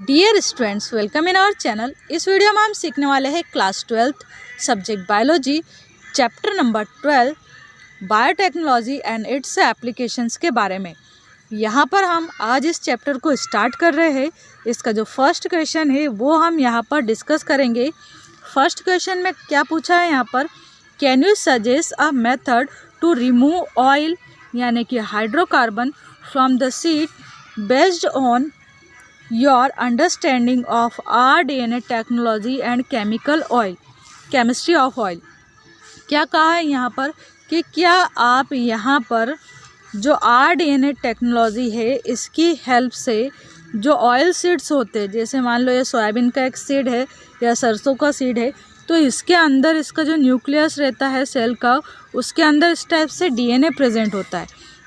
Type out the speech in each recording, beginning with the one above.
Dear students, welcome in our channel. इस video में हम सीखने वाले हैं class 12th subject biology chapter number 12 biotechnology and its applications के बारे में। यहाँ पर हम आज इस चैप्टर को स्टार्ट कर रहे हैं। इसका जो फर्स्ट क्वेश्चन है वो हम यहाँ पर डिस्कस करेंगे। फर्स्ट क्वेश्चन में क्या पूछा है यहाँ पर, can you suggest a method to remove oil यानी कि hydrocarbon from the seed based on your understanding of RDNA technology and chemistry of oil. क्या कहा है यहाँ पर कि क्या आप यहाँ पर जो RDNA टेक्नोलॉजी है इसकी हेल्प से जो ऑयल सीड्स होते हैं, जैसे मान लो ये सोयाबीन का एक सीड है या सरसों का सीड है, तो इसके अंदर इसका जो न्यूक्लियस रहता है सेल का, उसके अंदर इस टाइप से DNA प्रेजेंट होता है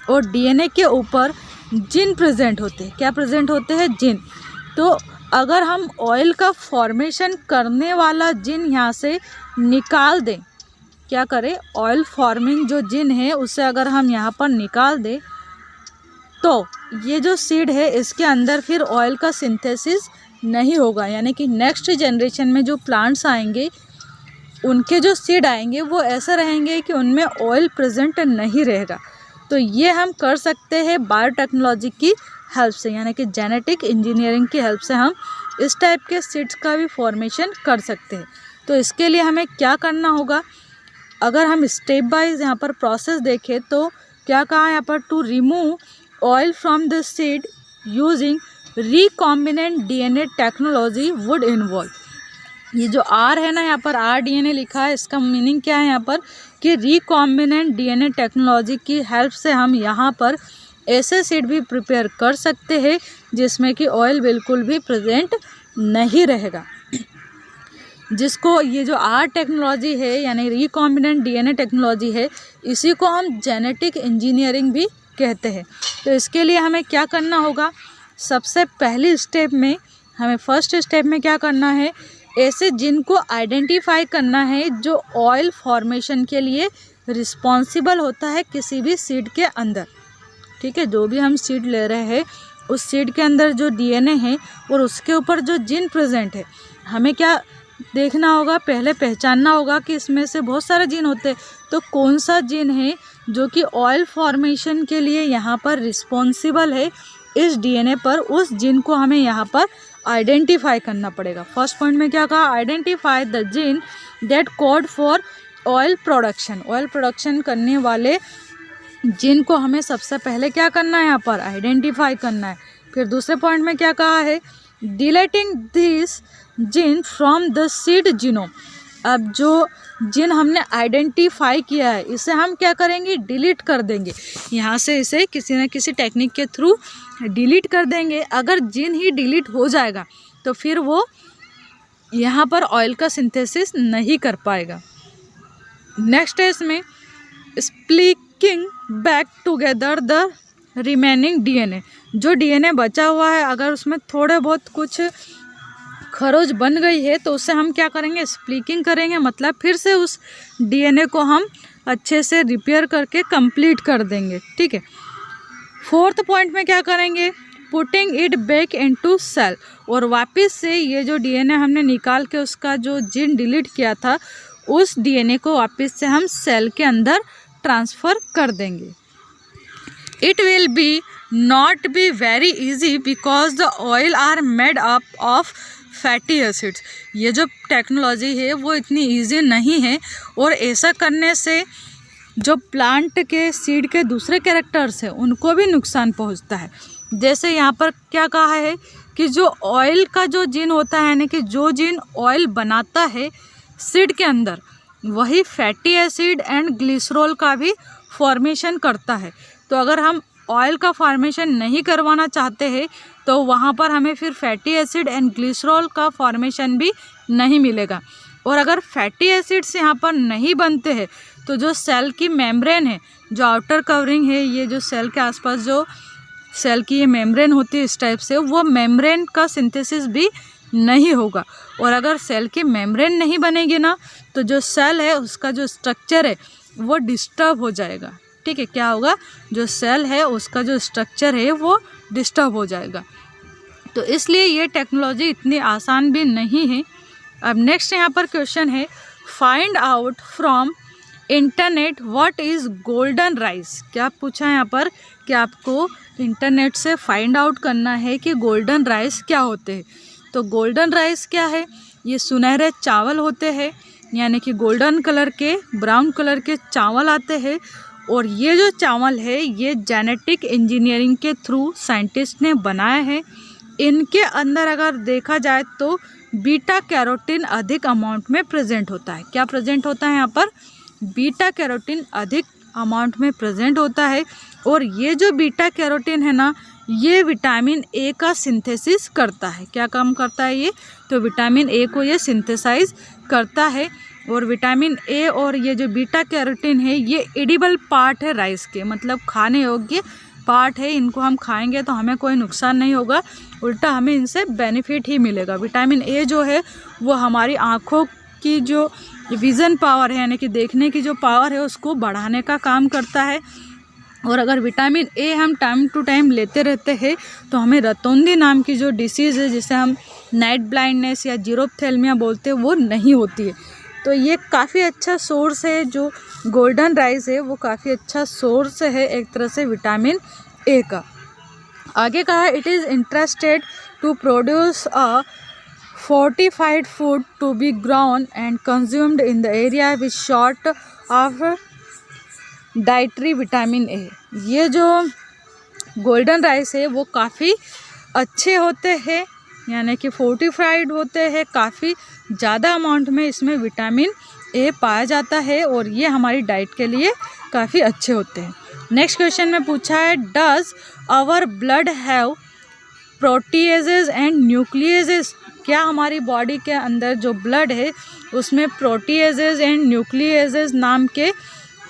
और DNA के ऊपर जिन प्रेजेंट होते हैं। क्या प्रेजेंट होते हैं? जिन। तो अगर हम ऑयल का फॉर्मेशन करने वाला जिन यहाँ से निकाल दें, क्या करें, ऑयल फॉर्मिंग जो जिन है उसे अगर हम यहाँ पर निकाल दें तो ये जो सीड है इसके अंदर फिर ऑयल का सिंथेसिस नहीं होगा, यानी कि नेक्स्ट जनरेशन में जो प्लांट्स आएंगे उनके जो सीड आएंगे वो ऐसा रहेंगे कि उनमें ऑयल प्रेजेंट नहीं रहेगा। तो ये हम कर सकते हैं बायोटेक्नोलॉजी की हेल्प से, यानी कि जेनेटिक इंजीनियरिंग की हेल्प से हम इस टाइप के सीड्स का भी फॉर्मेशन कर सकते हैं। तो इसके लिए हमें क्या करना होगा, अगर हम स्टेप वाइज यहाँ पर प्रोसेस देखें तो क्या कहा है यहाँ पर, to remove oil from the seed using recombinant DNA technology would involve. ये जो R है ना, यहाँ पर RDNA लिखा है, इसका मीनिंग क्या है यहाँ पर कि रिकॉम्बिनेंट DNA टेक्नोलॉजी की हेल्प से हम यहाँ पर ऐसे सीड भी प्रिपेयर कर सकते हैं जिसमें कि ऑयल बिल्कुल भी प्रेजेंट नहीं रहेगा। जिसको ये जो R टेक्नोलॉजी है यानी रिकॉम्बिनेंट DNA टेक्नोलॉजी है, इसी को हम जेनेटिक इंजीनियरिंग भी कहते हैं। तो इसके लिए हमें क्या करना होगा, सबसे पहली स्टेप में हमें फर्स्ट स्टेप में क्या करना है, ऐसे जिन को आइडेंटिफाई करना है जो ऑयल फॉर्मेशन के लिए रिस्पॉन्सिबल होता है किसी भी सीड के अंदर। ठीक है, जो भी हम सीड ले रहे हैं उस सीड के अंदर जो DNA है और उसके ऊपर जो जिन प्रेजेंट है, हमें क्या देखना होगा, पहले पहचानना होगा कि इसमें से बहुत सारे जिन होते हैं, तो कौन सा जिन है जो कि ऑयल फॉर्मेशन के लिए यहाँ पर रिस्पॉन्सिबल है इस DNA पर, उस जिन को हमें यहाँ पर आइडेंटिफाई करना पड़ेगा। फर्स्ट पॉइंट में क्या कहा, identify the gene that code for oil production. Oil production करने वाले जिन को हमें सबसे पहले क्या करना है, यहाँ पर आइडेंटिफाई करना है। फिर दूसरे पॉइंट में क्या कहा है, deleting this gene from the seed genome. अब जो जिन हमने आइडेंटिफाई किया है इसे हम क्या करेंगे, डिलीट कर देंगे, यहाँ से इसे किसी न किसी टेक्निक के थ्रू डिलीट कर देंगे। अगर जिन ही डिलीट हो जाएगा तो फिर वो यहाँ पर ऑयल का सिंथेसिस नहीं कर पाएगा। नेक्स्ट है इसमें splicing back together the remaining DNA। जो DNA बचा हुआ है अगर उसमें थोड़े बहुत कुछ खरोच बन गई है तो उससे हम क्या करेंगे, स्प्लिकिंग करेंगे, मतलब फिर से उस DNA को हम अच्छे से रिपेयर करके कंप्लीट कर देंगे। ठीक है, फोर्थ पॉइंट में क्या करेंगे, putting it back into cell. और वापस से ये जो DNA हमने निकाल के उसका जो जिन डिलीट किया था उस DNA को वापस से हम सेल के अंदर ट्रांसफ़र कर देंगे। It will be not be very easy because the oil are made up of fatty acids. ये जो टेक्नोलॉजी है वो इतनी इजी नहीं है और ऐसा करने से जो प्लांट के सीड के दूसरे कैरेक्टर्स हैं उनको भी नुकसान पहुंचता है। जैसे यहाँ पर क्या कहा है कि जो ऑयल का जो जिन होता है, यानी कि जो जिन ऑयल बनाता है सीड के अंदर, वही फैटी एसिड एंड ग्लिसरॉल का भी फॉर्मेशन करता है। तो अगर हम ऑयल का फॉर्मेशन नहीं करवाना चाहते हैं तो वहाँ पर हमें फिर फैटी एसिड एंड ग्लिसरॉल का फॉर्मेशन भी नहीं मिलेगा। और अगर फैटी एसिड्स यहाँ पर नहीं बनते हैं तो जो सेल की मेम्ब्रेन है, जो आउटर कवरिंग है, ये जो सेल के आसपास जो सेल की ये मेम्ब्रेन होती है इस टाइप से, वो मेम्ब्रेन का सिंथेसिस भी नहीं होगा। और अगर सेल की मेम्ब्रेन नहीं बनेगी ना तो जो सेल है उसका जो स्ट्रक्चर है वो डिस्टर्ब हो जाएगा। ठीक है, क्या होगा, जो सेल है उसका जो स्ट्रक्चर है वो डिस्टर्ब हो जाएगा। तो इसलिए ये टेक्नोलॉजी इतनी आसान भी नहीं है। अब नेक्स्ट यहाँ पर क्वेश्चन है, find out from internet what is golden rice. क्या पूछा है यहाँ पर कि आपको इंटरनेट से फाइंड आउट करना है कि गोल्डन राइस क्या होते हैं। तो गोल्डन राइस क्या है, ये सुनहरे चावल होते हैं, यानी कि गोल्डन कलर के, ब्राउन कलर के चावल आते हैं। और ये जो चावल है ये जेनेटिक इंजीनियरिंग के थ्रू साइंटिस्ट ने बनाए हैं। इनके अंदर अगर देखा जाए तो बीटा कैरोटीन अधिक अमाउंट में प्रेजेंट होता है। क्या प्रेजेंट होता है यहाँ पर, बीटा कैरोटीन अधिक अमाउंट में प्रेजेंट होता है। और ये जो बीटा कैरोटीन है ना, ये विटामिन ए का सिंथेसिस करता है। क्या काम करता है ये, तो विटामिन ए को ये सिंथेसाइज करता है। और विटामिन ए और ये जो बीटा कैरोटीन है ये एडिबल पार्ट है राइस के, मतलब खाने योग्य पार्ट है। इनको हम खाएंगे तो हमें कोई नुकसान नहीं होगा, उल्टा हमें इनसे बेनिफिट ही मिलेगा। विटामिन ए जो है वो हमारी आँखों की जो विज़न पावर है, यानी कि देखने की जो पावर है, उसको बढ़ाने का काम करता है। और अगर विटामिन ए हम टाइम टू टाइम लेते रहते हैं तो हमें रतौंधी नाम की जो डिसीज़ है, जिसे हम नाइट ब्लाइंडनेस या जीरोप्थेल्मिया बोलते हैं, वो नहीं होती है। तो ये काफ़ी अच्छा सोर्स है, जो गोल्डन राइस है वो काफ़ी अच्छा सोर्स है एक तरह से विटामिन ए का। आगे कहा, it is interested to produce a fortified food to be grown and consumed in the area with short of dietary vitamin A। ये जो गोल्डन राइस है वो काफ़ी अच्छे होते हैं, यानी कि फोर्टिफाइड होते हैं, काफ़ी ज़्यादा अमाउंट में इसमें विटामिन ए पाया जाता है और ये हमारी डाइट के लिए काफ़ी अच्छे होते हैं। नेक्स्ट क्वेश्चन में पूछा है, does our blood have proteases and nucleases. क्या हमारी बॉडी के अंदर जो ब्लड है उसमें प्रोटीएजेज एंड न्यूक्लिएजेज नाम के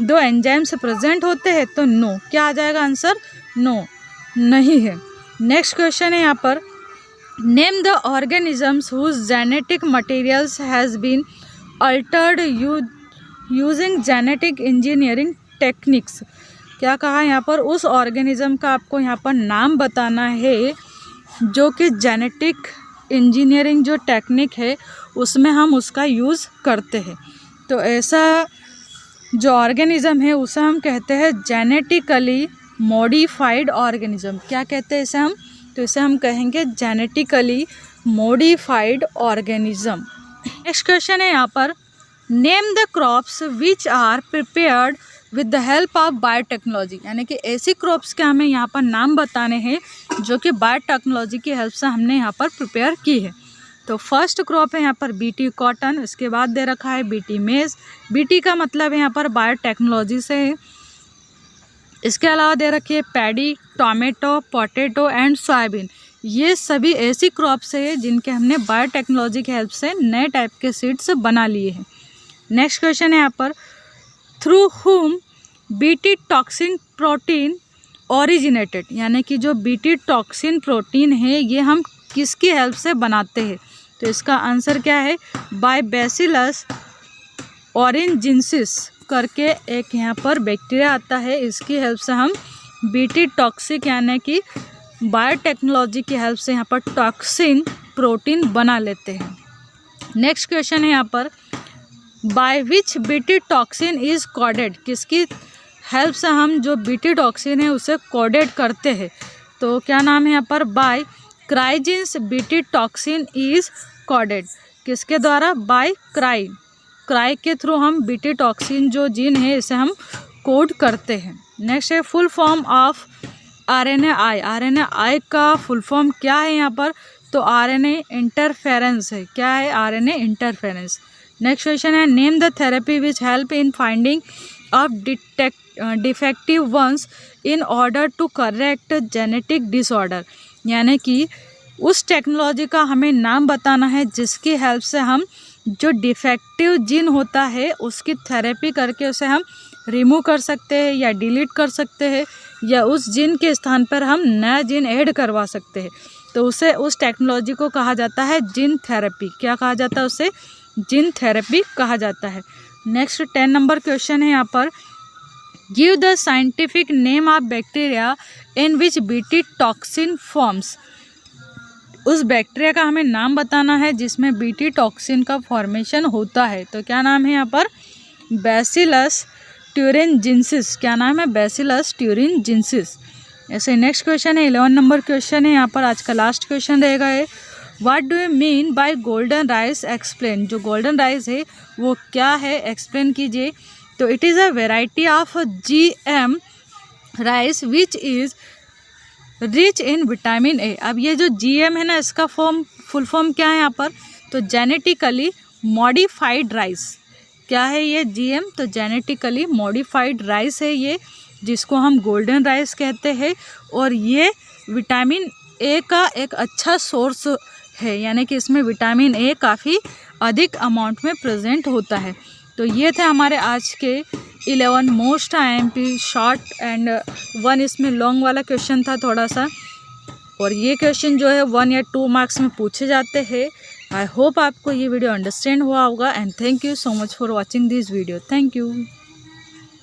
दो एंजाइम्स प्रेजेंट होते हैं। तो नो। क्या आ जाएगा आंसर, नो, नहीं है। नेक्स्ट क्वेश्चन है यहाँ पर, name the organisms whose genetic materials has been altered using genetic engineering techniques. क्या कहा यहाँ पर, उस ऑर्गेनिज्म का आपको यहाँ पर नाम बताना है जो कि जेनेटिक इंजीनियरिंग जो टेक्निक है उसमें हम उसका यूज़ करते हैं। तो ऐसा जो ऑर्गेनिज़म है उसे हम कहते हैं जेनेटिकली मॉडिफाइड ऑर्गेनिज़म। क्या कहते हैं इसे हम, तो इसे हम कहेंगे genetically modified organism. Next question है यहाँ पर, name the crops which are prepared with the help of biotechnology. यानी कि ऐसी क्रॉप्स के हमें यहाँ पर नाम बताने हैं जो कि बायोटेक्नोलॉजी की हेल्प से हमने यहाँ पर प्रिपेयर की है। तो फर्स्ट क्रॉप है यहाँ पर बीटी कॉटन, इसके बाद दे रखा है बीटी मेज़। बीटी का मतलब है यहाँ पर बायोटेक्नोलॉजी से है। इसके अलावा दे रखी है paddy, tomato, potato and soybean. ये सभी ऐसी क्रॉप्स है जिनके हमने बायोटेक्नोलॉजी की हेल्प से नए टाइप के सीड्स बना लिए हैं। नेक्स्ट क्वेश्चन है यहाँ पर, थ्रू हुम बीटी टॉक्सिन प्रोटीन ओरिजिनेटेड। यानी कि जो बीटी टॉक्सिन प्रोटीन है ये हम किसकी हेल्प से बनाते हैं, तो इसका आंसर क्या है, बाय बैसिलस ओरिजिनेंसिस करके एक यहाँ पर बैक्टीरिया आता है, इसकी हेल्प से हम बीटी टॉक्सिक यानी कि बायोटेक्नोलॉजी की हेल्प से यहाँ पर टॉक्सिन प्रोटीन बना लेते हैं। नेक्स्ट क्वेश्चन है यहाँ पर, by which BT toxin is coded. किसकी हेल्प से हम जो बीटी टॉक्सिन है उसे कोडेड करते हैं, तो क्या नाम है यहाँ पर, by cry genes BT toxin is coded. किसके द्वारा, बाय क्राई के थ्रू हम बीटी टॉक्सिन जो जीन है इसे हम कोड करते हैं। नेक्स्ट है full form of RNAi। RNAi का फुल फॉर्म क्या है यहाँ पर, तो RNA इंटरफेरेंस है। क्या है, RNA इंटरफेरेंस। नेक्स्ट क्वेश्चन है, name the therapy which help in finding of defective ones in order to correct genetic disorder. यानी कि उस टेक्नोलॉजी का हमें नाम बताना है जिसकी हेल्प से हम जो डिफेक्टिव जीन होता है उसकी थेरेपी करके उसे हम रिमूव कर सकते हैं या डिलीट कर सकते हैं, या उस जीन के स्थान पर हम नया जीन ऐड करवा सकते हैं। तो उसे, उस टेक्नोलॉजी को कहा जाता है जीन थेरेपी। क्या कहा जाता है, उसे जीन थेरेपी कहा जाता है। नेक्स्ट 10 नंबर क्वेश्चन है यहाँ पर, give the scientific name of bacteria in which BT toxin forms. उस बैक्टीरिया का हमें नाम बताना है जिसमें बीटी टॉक्सिन का फॉर्मेशन होता है। तो क्या नाम है यहाँ पर? बैसिलस ट्यूरिनजिनसिस। क्या नाम है? बैसिलस ट्यूरिनजिनसिस। ऐसे नेक्स्ट क्वेश्चन है 11 नंबर क्वेश्चन है यहाँ पर, आज का लास्ट क्वेश्चन रहेगा ये। What do you mean by golden rice? Explain. जो गोल्डन राइस है वो क्या है, एक्सप्लेन कीजिए। तो it is a variety of GM rice which is rich in vitamin A. अब ये जो GM है ना, इसका फुल फॉर्म क्या है यहाँ पर? तो जेनेटिकली मॉडिफाइड राइस। क्या है ये GM? तो जेनेटिकली मॉडिफाइड राइस है ये, जिसको हम गोल्डन राइस कहते हैं। और ये विटामिन ए का एक अच्छा सोर्स है, यानी कि इसमें विटामिन ए काफ़ी अधिक अमाउंट में प्रेजेंट होता है। तो ये थे हमारे आज के 11 मोस्ट IMP शॉर्ट एंड 1 इसमें लॉन्ग वाला क्वेश्चन था थोड़ा सा, और ये क्वेश्चन जो है 1 या 2 मार्क्स में पूछे जाते हैं। आई होप आपको ये वीडियो अंडरस्टैंड हुआ होगा and thank you so much for watching this video. Thank you.